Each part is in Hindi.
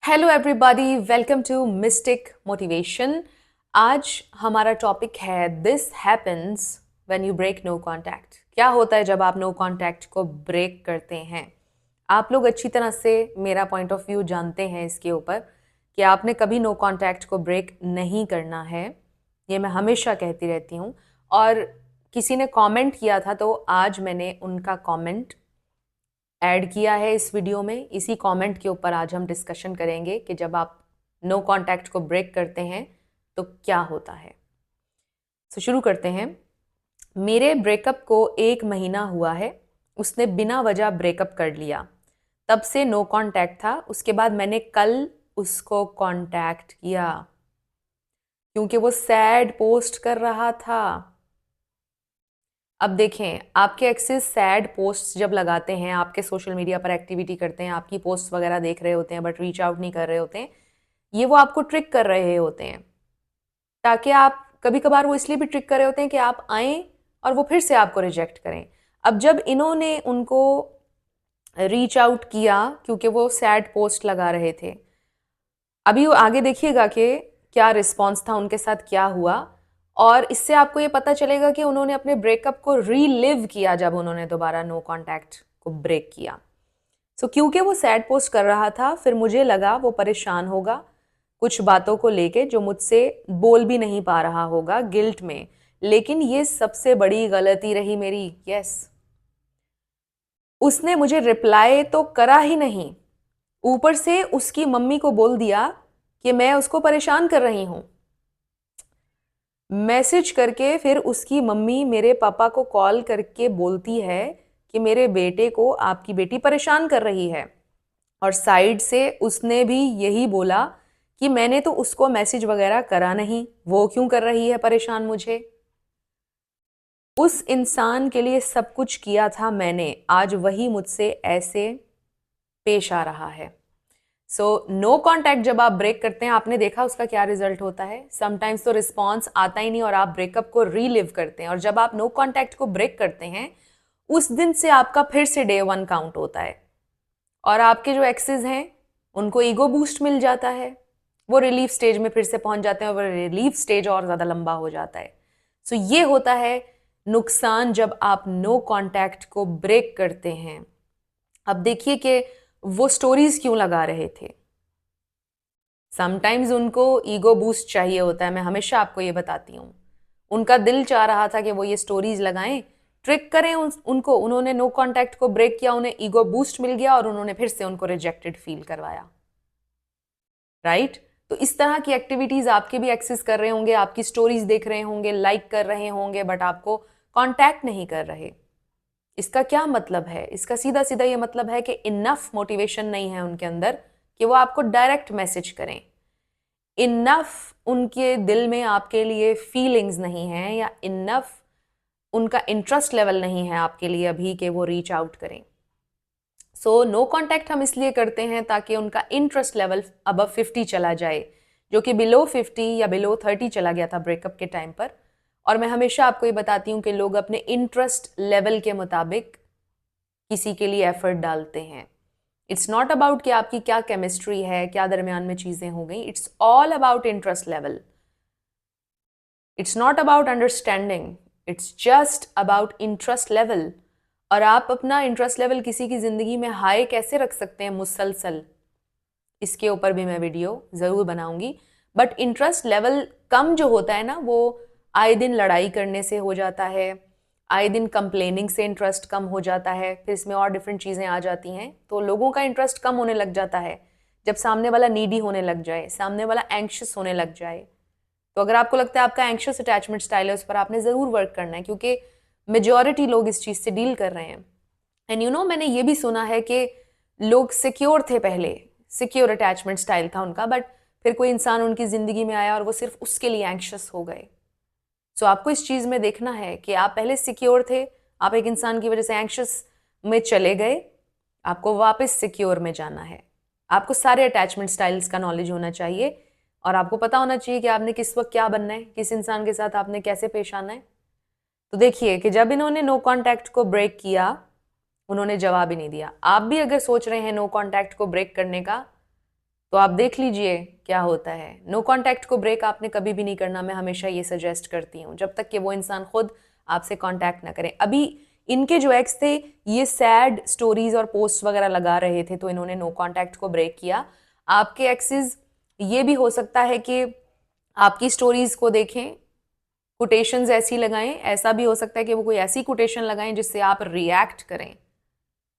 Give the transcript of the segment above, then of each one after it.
Hello everybody, welcome to mystic motivation. आज हमारा टॉपिक है this happens when you break no contact. क्या होता है जब आप नो कांटेक्ट को ब्रेक करते हैं। आप लोग अच्छी तरह से मेरा पॉइंट ऑफ व्यू जानते हैं इसके ऊपर कि आपने कभी नो कांटेक्ट को ब्रेक नहीं करना है। ये मैं हमेशा कहती रहती हूँ। और किसी ने कमेंट किया था तो आज मैंने उनका कमेंट ऐड किया है इस वीडियो में। इसी कमेंट के ऊपर आज हम डिस्कशन करेंगे कि जब आप नो कांटेक्ट को ब्रेक करते हैं तो क्या होता है। शुरू करते हैं। मेरे ब्रेकअप को 1 महीना हुआ है। उसने बिना वजह ब्रेकअप कर लिया। तब से नो कांटेक्ट था। उसके बाद मैंने कल उसको कांटेक्ट किया क्योंकि वो सैड पोस्ट कर रहा था। अब देखें, आपके एक्सेस सैड पोस्ट जब लगाते हैं, आपके सोशल मीडिया पर एक्टिविटी करते हैं, आपकी पोस्ट वगैरह देख रहे होते हैं बट रीच आउट नहीं कर रहे होते हैं, ये वो आपको ट्रिक कर रहे होते हैं ताकि आप कभी कभार वो इसलिए भी ट्रिक कर रहे होते हैं कि आप आएँ और वो फिर से आपको रिजेक्ट करें। अब जब इन्होंने उनको रीच आउट किया क्योंकि वो सैड पोस्ट लगा रहे थे, अभी वो आगे देखिएगा कि क्या रिस्पॉन्स था, उनके साथ क्या हुआ, और इससे आपको ये पता चलेगा कि उन्होंने अपने ब्रेकअप को रीलिव किया जब उन्होंने दोबारा नो कांटेक्ट को ब्रेक किया। क्योंकि वो सैड पोस्ट कर रहा था, फिर मुझे लगा वो परेशान होगा कुछ बातों को लेके जो मुझसे बोल भी नहीं पा रहा होगा गिल्ट में। लेकिन ये सबसे बड़ी गलती रही मेरी। यस, उसने मुझे रिप्लाई तो करा ही नहीं, ऊपर से उसकी मम्मी को बोल दिया कि मैं उसको परेशान कर रही हूं। मैसेज करके फिर उसकी मम्मी मेरे पापा को कॉल करके बोलती है कि मेरे बेटे को आपकी बेटी परेशान कर रही है। और साइड से उसने भी यही बोला कि मैंने तो उसको मैसेज वगैरह करा नहीं, वो क्यों कर रही है परेशान मुझे। उस इंसान के लिए सब कुछ किया था मैंने, आज वही मुझसे ऐसे पेश आ रहा है। नो कांटेक्ट जब आप ब्रेक करते हैं, आपने देखा उसका क्या रिजल्ट होता है। समटाइम्स तो रिस्पॉन्स आता ही नहीं और आप ब्रेकअप को रीलिव करते हैं। और जब आप नो कांटेक्ट को ब्रेक करते हैं, उस दिन से आपका फिर से डे 1 काउंट होता है और आपके जो एक्सेस हैं उनको ईगो बूस्ट मिल जाता है। वो रिलीफ स्टेज में फिर से पहुंच जाते हैं और वो रिलीफ स्टेज और ज्यादा लंबा हो जाता है। ये होता है नुकसान जब आप नो कांटेक्ट को ब्रेक करते हैं। अब देखिए कि वो स्टोरीज क्यों लगा रहे थे। समटाइम्स उनको ईगो बूस्ट चाहिए होता है, मैं हमेशा आपको ये बताती हूँ। उनका दिल चाह रहा था कि वो ये स्टोरीज लगाएं, ट्रिक करें उनको। उन्होंने नो कांटेक्ट को ब्रेक किया, उन्हें ईगो बूस्ट मिल गया और उन्होंने फिर से उनको रिजेक्टेड फील करवाया। राइट? तो इस तरह की एक्टिविटीज आपके भी एक्सेस कर रहे होंगे, आपकी स्टोरीज देख रहे होंगे, लाइक कर रहे होंगे, बट आपको कांटेक्ट नहीं कर रहे। इसका क्या मतलब है? इसका सीधा सीधा ये मतलब है कि इनफ मोटिवेशन नहीं है उनके अंदर कि वो आपको डायरेक्ट मैसेज करें। इनफ उनके दिल में आपके लिए फीलिंग्स नहीं है, या इनफ उनका इंटरेस्ट लेवल नहीं है आपके लिए अभी कि वो रीच आउट करें। नो कांटेक्ट हम इसलिए करते हैं ताकि उनका इंटरेस्ट लेवल अबव 50 चला जाए, जो कि बिलो 50 या बिलो 30 चला गया था ब्रेकअप के टाइम पर। और मैं हमेशा आपको ये बताती हूँ कि लोग अपने इंटरेस्ट लेवल के मुताबिक किसी के लिए एफर्ट डालते हैं। इट्स नॉट अबाउट कि आपकी क्या केमिस्ट्री है, क्या दरमियान में चीजें हो गई। It's all about interest level. It's not about understanding, it's just about interest level. और आप अपना इंटरेस्ट लेवल किसी की जिंदगी में हाई कैसे रख सकते हैं मुसलसल, इसके ऊपर भी मैं वीडियो जरूर बनाऊंगी। बट इंटरेस्ट लेवल कम जो होता है ना, वो आए दिन लड़ाई करने से हो जाता है, आए दिन कंप्लेनिंग से इंटरेस्ट कम हो जाता है, फिर इसमें और डिफरेंट चीज़ें आ जाती हैं। तो लोगों का इंटरेस्ट कम होने लग जाता है जब सामने वाला नीडी होने लग जाए, सामने वाला एंक्शस होने लग जाए। तो अगर आपको लगता है आपका एंक्शस अटैचमेंट स्टाइल है, उस पर आपने ज़रूर वर्क करना है, क्योंकि मेजॉरिटी लोग इस चीज़ से डील कर रहे हैं। एंड मैंने ये भी सुना है कि लोग सिक्योर थे पहले, सिक्योर अटैचमेंट स्टाइल था उनका, बट फिर कोई इंसान उनकी ज़िंदगी में आया और वो सिर्फ उसके लिए एंक्शस हो गए। आपको इस चीज़ में देखना है कि आप पहले सिक्योर थे, आप एक इंसान की वजह से एंक्शस में चले गए, आपको वापस सिक्योर में जाना है। आपको सारे अटैचमेंट स्टाइल्स का नॉलेज होना चाहिए और आपको पता होना चाहिए कि आपने किस वक्त क्या बनना है, किस इंसान के साथ आपने कैसे पेश आना है। तो देखिए कि जब इन्होंने नो कांटेक्ट को ब्रेक किया, उन्होंने जवाब ही नहीं दिया। आप भी अगर सोच रहे हैं नो कांटेक्ट को ब्रेक करने का, तो आप देख लीजिए क्या होता है। नो कॉन्टैक्ट को ब्रेक आपने कभी भी नहीं करना, मैं हमेशा ये सजेस्ट करती हूँ, जब तक कि वो इंसान खुद आपसे कॉन्टैक्ट ना करें। अभी इनके जो एक्स थे ये सैड स्टोरीज और पोस्ट वगैरह लगा रहे थे, तो इन्होंने नो कॉन्टैक्ट को ब्रेक किया। आपके एक्सेस ये भी हो सकता है कि आपकी स्टोरीज को देखें, कोटेशंस ऐसी लगाएं, ऐसा भी हो सकता है कि वो कोई ऐसी कोटेशन लगाएं जिससे आप रिएक्ट करें,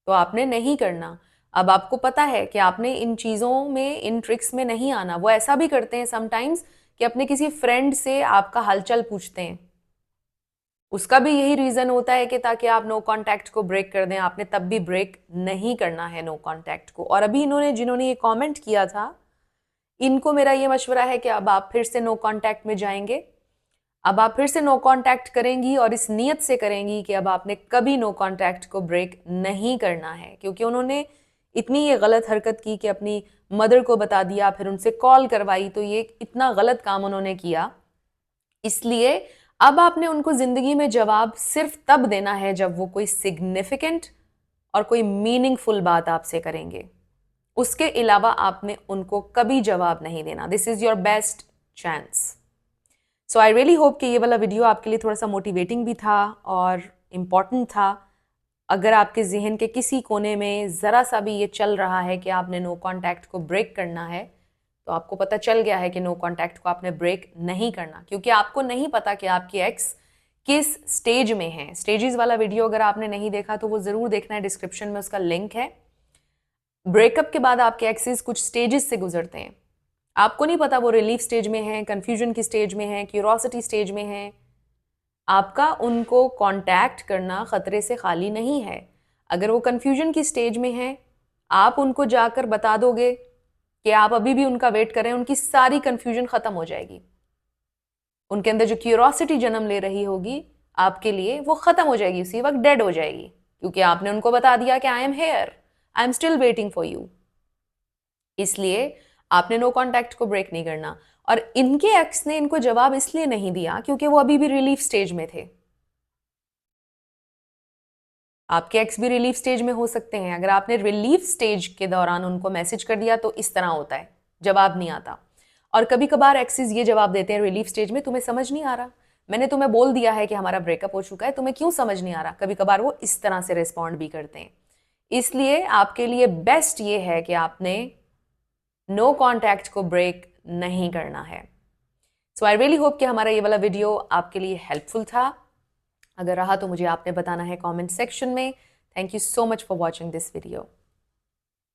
तो आपने नहीं करना। अब आपको पता है कि आपने इन चीज़ों में, इन ट्रिक्स में नहीं आना। वो ऐसा भी करते हैं समटाइम्स कि अपने किसी फ्रेंड से आपका हालचाल पूछते हैं, उसका भी यही रीज़न होता है कि ताकि आप नो कॉन्टैक्ट को ब्रेक कर दें। आपने तब भी ब्रेक नहीं करना है नो कॉन्टैक्ट को। और अभी जिन्होंने ये कॉमेंट किया था, इनको मेरा ये मशवरा है कि अब आप फिर से नो कॉन्टैक्ट में जाएंगे, अब आप फिर से नो कॉन्टैक्ट करेंगी और इस नीयत से करेंगी कि अब आपने कभी नो कॉन्टैक्ट को ब्रेक नहीं करना है, क्योंकि उन्होंने इतनी ये गलत हरकत की कि अपनी मदर को बता दिया, फिर उनसे कॉल करवाई, तो ये इतना गलत काम उन्होंने किया। इसलिए अब आपने उनको जिंदगी में जवाब सिर्फ तब देना है जब वो कोई सिग्निफिकेंट और कोई मीनिंगफुल बात आपसे करेंगे। उसके अलावा आपने उनको कभी जवाब नहीं देना। This is your best chance. So I really hope कि ये वाला वीडियो आपके लिए थोड़ा सा मोटिवेटिंग भी था और इम्पॉर्टेंट था। अगर आपके जहन के किसी कोने में ज़रा सा भी ये चल रहा है कि आपने नो कॉन्टैक्ट को ब्रेक करना है, तो आपको पता चल गया है कि नो कॉन्टैक्ट को आपने ब्रेक नहीं करना, क्योंकि आपको नहीं पता कि आपकी एक्स किस स्टेज में है। स्टेजेस वाला वीडियो अगर आपने नहीं देखा तो वो ज़रूर देखना है, डिस्क्रिप्शन में उसका लिंक है। ब्रेकअप के बाद आपके एक्सेस कुछ स्टेजेस से गुजरते हैं, आपको नहीं पता वो रिलीफ स्टेज में है, कन्फ्यूजन की स्टेज में है, क्यूरोसिटी स्टेज में है। आपका उनको कांटेक्ट करना खतरे से खाली नहीं है। अगर वो कन्फ्यूजन की स्टेज में है, आप उनको जाकर बता दोगे कि आप अभी भी उनका वेट कर रहे हैं, उनकी सारी कन्फ्यूजन खत्म हो जाएगी। उनके अंदर जो क्यूरोसिटी जन्म ले रही होगी आपके लिए, वो खत्म हो जाएगी, उसी वक्त डेड हो जाएगी, क्योंकि आपने उनको बता दिया कि I am here, I am still waiting for you. इसलिए आपने नो कॉन्टैक्ट को ब्रेक नहीं करना। और इनके एक्स ने इनको जवाब इसलिए नहीं दिया क्योंकि वो अभी भी रिलीफ स्टेज में थे। आपके एक्स भी रिलीफ स्टेज में हो सकते हैं। अगर आपने रिलीफ स्टेज के दौरान उनको मैसेज कर दिया तो इस तरह होता है, जवाब नहीं आता। और कभी कभार एक्सेस ये जवाब देते हैं रिलीफ स्टेज में, तुम्हें समझ नहीं आ रहा, मैंने तुम्हें बोल दिया है कि हमारा ब्रेकअप हो चुका है, तुम्हें क्यों समझ नहीं आ रहा। कभी कभार वो इस तरह से रिस्पॉन्ड भी करते हैं। इसलिए आपके लिए बेस्ट ये है कि आपने नो कॉन्टैक्ट को ब्रेक नहीं करना है। सो आई रियली होप कि हमारा ये वाला वीडियो आपके लिए हेल्पफुल था। अगर रहा तो मुझे आपने बताना है कमेंट सेक्शन में। Thank you so much for watching this video.